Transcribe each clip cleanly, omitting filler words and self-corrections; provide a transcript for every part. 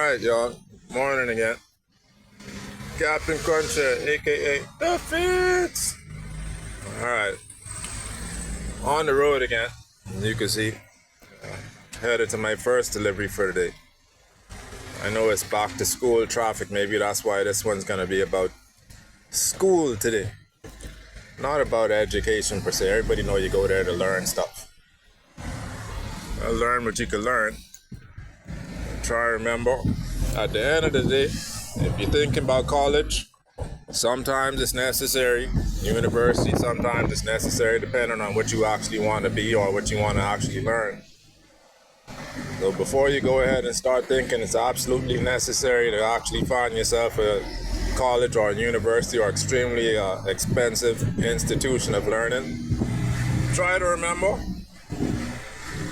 Alright, y'all. Morning again. Captain Cruncher, aka The Fits. Alright. On the road again. You can see. Headed to my first delivery for the day. I know it's back to school traffic. Maybe that's why this one's gonna be about school today. Not about education per se. Everybody know you go there to learn stuff. Learn what you can learn. Try to remember, at the end of the day, if you're thinking about college, sometimes it's necessary. University, sometimes it's necessary, depending on what you actually want to be or what you want to actually learn. So before you go ahead and start thinking it's absolutely necessary to actually find yourself a college or a university or extremely expensive institution of learning, try to remember,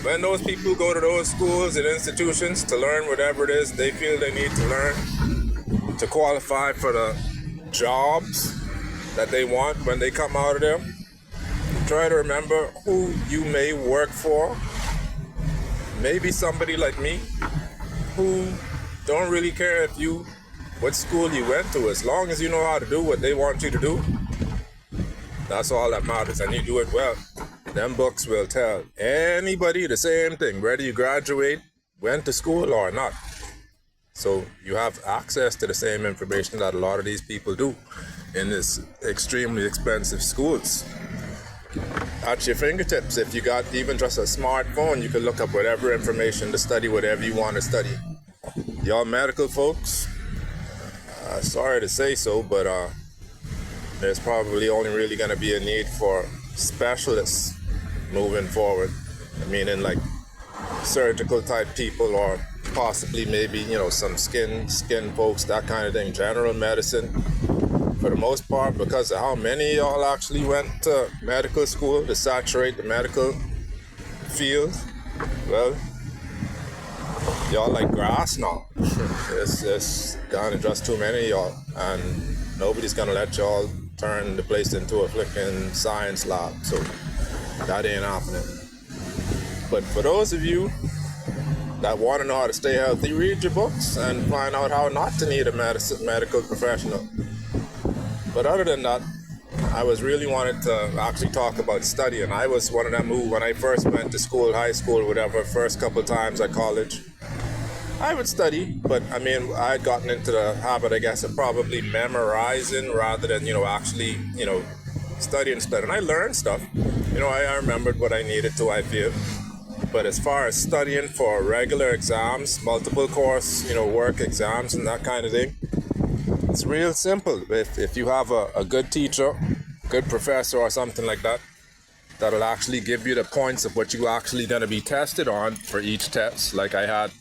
when those people go to those schools and institutions to learn whatever it is they feel they need to learn to qualify for the jobs that they want when they come out of there, try to remember who you may work for. Maybe somebody like me who don't really care what school you went to, as long as you know how to do what they want you to do. That's all that matters, and you do it well. Them books will tell anybody the same thing, whether you graduate, went to school or not. So you have access to the same information that a lot of these people do in this extremely expensive schools. At your fingertips, if you got even just a smartphone, you can look up whatever information to study, whatever you want to study. Y'all medical folks, sorry to say so, but there's probably only really going to be a need for specialists moving forward. Meaning like surgical type people, or possibly maybe, some skin folks, that kind of thing. General medicine, for the most part, because of how many of y'all actually went to medical school to saturate the medical field. Well, y'all like grass now. It's kind of just too many of y'all, and nobody's gonna let y'all turn the place into a flicking science lab, so that ain't happening. But for those of you that want to know how to stay healthy, read your books and find out how not to need a medical professional. But other than that, I was really wanted to actually talk about studying. I was one of them who, when I first went to school, high school, whatever, first couple times at college, I would study, but I had gotten into the habit, I guess, of probably memorizing rather than, actually, studying stuff. And I learned stuff. I remembered what I needed to, I feel. But as far as studying for regular exams, multiple course, work exams and that kind of thing, it's real simple. If you have a good teacher, good professor or something like that, that'll actually give you the points of what you actually going to be tested on for each test. Like I had,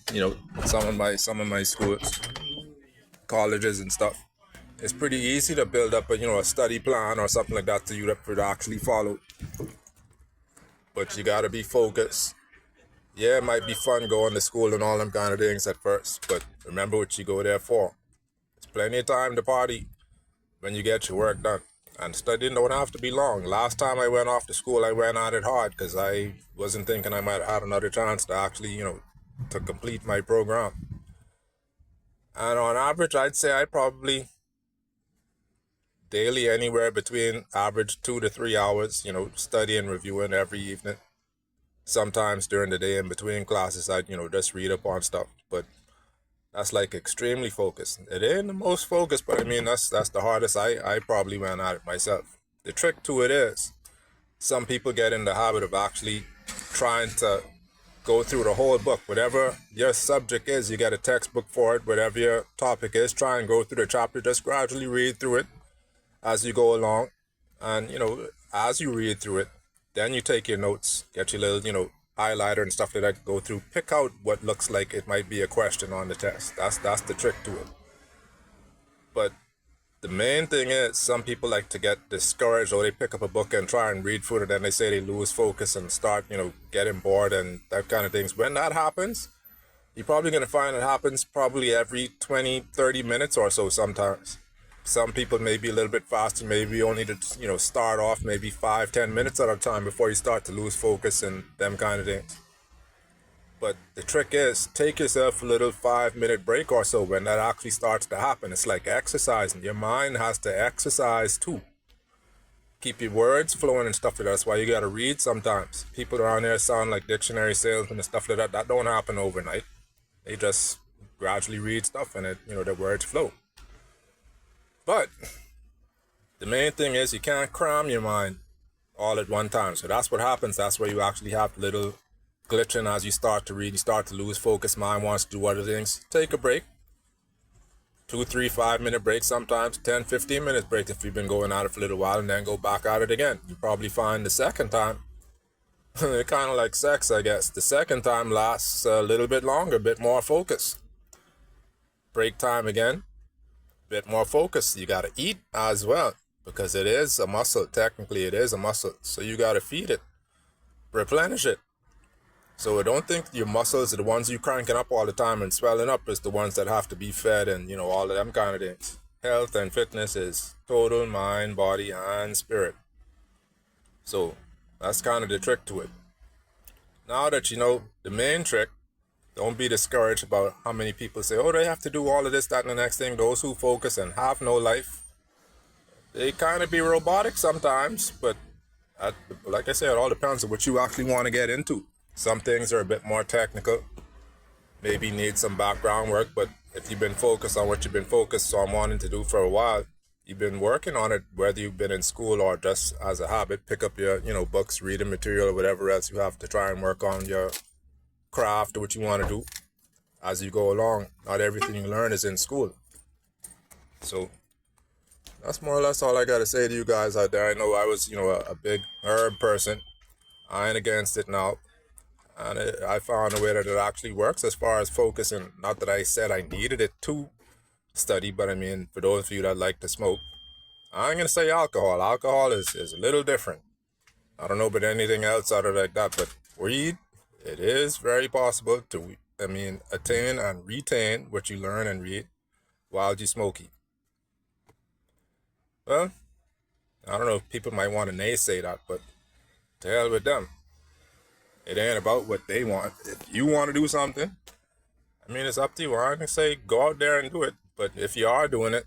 some of my schools, colleges and stuff. It's pretty easy to build up a study plan or something like that for to actually follow. But you gotta be focused. Yeah, it might be fun going to school and all them kind of things at first, but remember what you go there for. There's plenty of time to party when you get your work done. And studying don't have to be long. Last time I went off to school, I went at it hard because I wasn't thinking I might have had another chance to actually, to complete my program. And on average, I'd say I probably daily anywhere between average 2 to 3 hours, studying, reviewing every evening. Sometimes during the day in between classes, I'd, just read up on stuff. But that's like extremely focused. It ain't the most focused, but that's the hardest I probably went at it myself. The trick to it is, some people get in the habit of actually trying to go through the whole book. Whatever your subject is, you get a textbook for it. Whatever your topic is, try and go through the chapter. Just gradually read through it as you go along. And, as you read through it, then you take your notes, get your little, highlighter and stuff like that, go through, pick out what looks like it might be a question on the test. That's the trick to it. But the main thing is, some people like to get discouraged, or they pick up a book and try and read through it, and then they say they lose focus and start, getting bored and that kind of things. When that happens, you're probably going to find it happens probably every 20, 30 minutes or so sometimes. Some people may be a little bit faster, maybe only to, start off maybe 5-10 minutes at a time before you start to lose focus and them kind of things. But the trick is, take yourself a little 5-minute break or so when that actually starts to happen. It's like exercising. Your mind has to exercise too. Keep your words flowing and stuff like that. That's why you gotta read sometimes. People around there sound like dictionary salesmen and stuff like that. That don't happen overnight. They just gradually read stuff and their words flow. But the main thing is you can't cram your mind all at one time. So that's what happens. That's where you actually have little glitching as you start to read. You start to lose focus. Mind wants to do other things. Take a break. 2, 3, 5-minute break sometimes. 10, 15 minutes break if you've been going at it for a little while, and then go back at it again. You probably find the second time, kind of like sex, I guess. The second time lasts a little bit longer, a bit more focus. Break time again, bit more focus. You got to eat as well, because it is a muscle. Technically, it is a muscle. So you got to feed it, replenish it. So don't think your muscles are the ones you cranking up all the time and swelling up is the ones that have to be fed and, all of them kind of things. Health and fitness is total mind, body, and spirit. So that's kind of the trick to it. Now that you know the main trick, don't be discouraged about how many people say, oh, they have to do all of this, that, and the next thing. Those who focus and have no life, they kind of be robotic sometimes, but like I said, it all depends on what you actually want to get into. Some things are a bit more technical, maybe need some background work, but if you've been focused on what you've been focused on wanting to do for a while, you've been working on it, whether you've been in school or just as a habit, pick up your, books, reading material, or whatever else you have to try and work on your craft or what you want to do as you go along. Not everything you learn is in school. So that's more or less all I got to say to you guys out there. I know I was, a big herb person. I ain't against it now. And I found a way that it actually works as far as focusing. Not that I said I needed it to study, but I mean, for those of you that like to smoke, I ain't going to say alcohol. Alcohol is a little different. I don't know about anything else other like that, but weed, it is very possible to, attain and retain what you learn and read while you smoke it. Well, I don't know if people might want to naysay that, but to hell with them. It ain't about what they want. If you want to do something, it's up to you. I can say go out there and do it. But if you are doing it,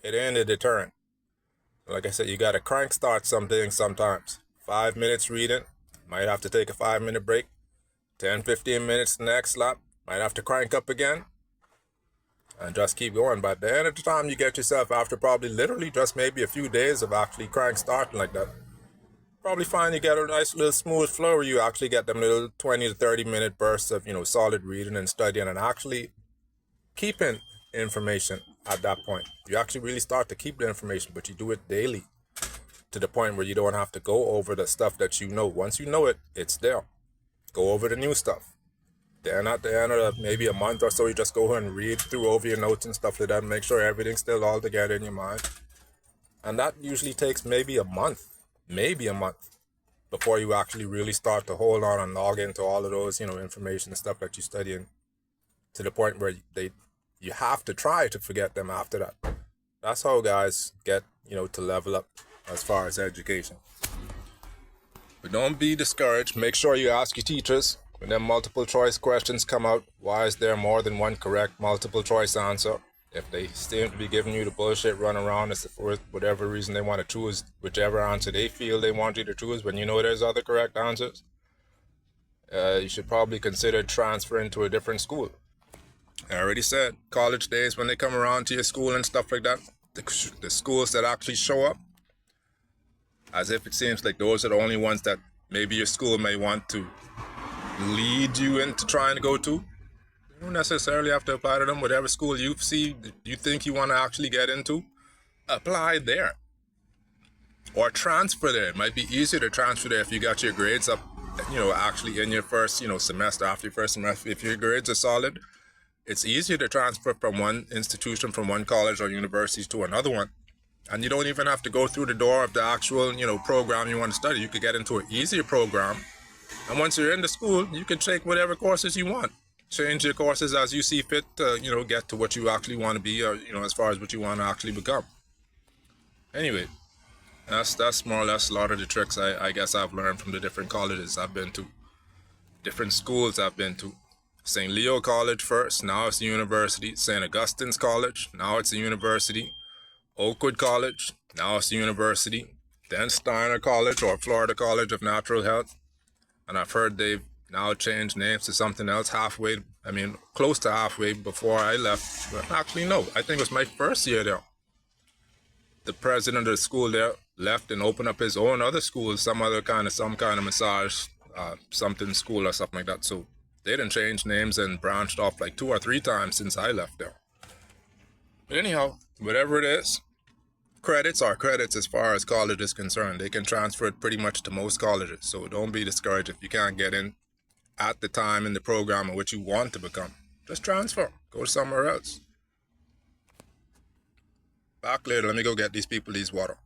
it ain't a deterrent. Like I said, you got to crank start something sometimes. 5 minutes reading, might have to take a 5-minute break. 10, 15 minutes next lap, might have to crank up again. And just keep going. But at the end of the time you get yourself, after probably literally just maybe a few days of actually crank starting like that, probably find you get a nice little smooth flow where you actually get them little 20 to 30 minute bursts of, solid reading and studying and actually keeping information at that point. You actually really start to keep the information, but you do it daily to the point where you don't have to go over the stuff that you know. Once you know it, it's there. Go over the new stuff. Then at the end of maybe a month or so, you just go and read through over your notes and stuff like that and make sure everything's still all together in your mind. And that usually takes maybe a month before you actually really start to hold on and log into all of those, information and stuff that you're studying to the point where you have to try to forget them after that. That's how guys get, to level up as far as education. But don't be discouraged. Make sure you ask your teachers when them multiple choice questions come out. Why is there more than one correct multiple choice answer? If they seem to be giving you the bullshit run around as for whatever reason they want to choose whichever answer they feel they want you to choose when you know there's other correct answers, you should probably consider transferring to a different school. I already said, college days, when they come around to your school and stuff like that, the schools that actually show up, as if it seems like those are the only ones that maybe your school may want to lead you into trying to go to. You don't necessarily have to apply to them. Whatever school you think you want to actually get into, apply there. Or transfer there. It might be easier to transfer there if you got your grades up, actually in your first, semester, after your first semester. If your grades are solid, it's easier to transfer from one institution, from one college or university to another one. And you don't even have to go through the door of the actual, program you want to study. You could get into an easier program. And once you're in the school, you can take whatever courses you want. Change your courses as you see fit to, get to what you actually want to be, or, as far as what you want to actually become. Anyway, that's more or less a lot of the tricks I guess I've learned from the different colleges I've been to. different schools I've been to. St. Leo College first, now it's a university. St. Augustine's College, now it's a university. Oakwood College, now it's a university. Then Steiner College, or Florida College of Natural Health. And I've heard they've now changed names to something else close to halfway before I left. But actually, no, I think it was my first year there. The president of the school there left and opened up his own other school, some kind of massage, something school or something like that. So they didn't change names and branched off like 2 or 3 times since I left there. But anyhow, whatever it is, credits are credits as far as college is concerned. They can transfer it pretty much to most colleges. So don't be discouraged if you can't get in at the time in the program in which you want to become. Just transfer. Go somewhere else. Back later. Let me go get these people these water.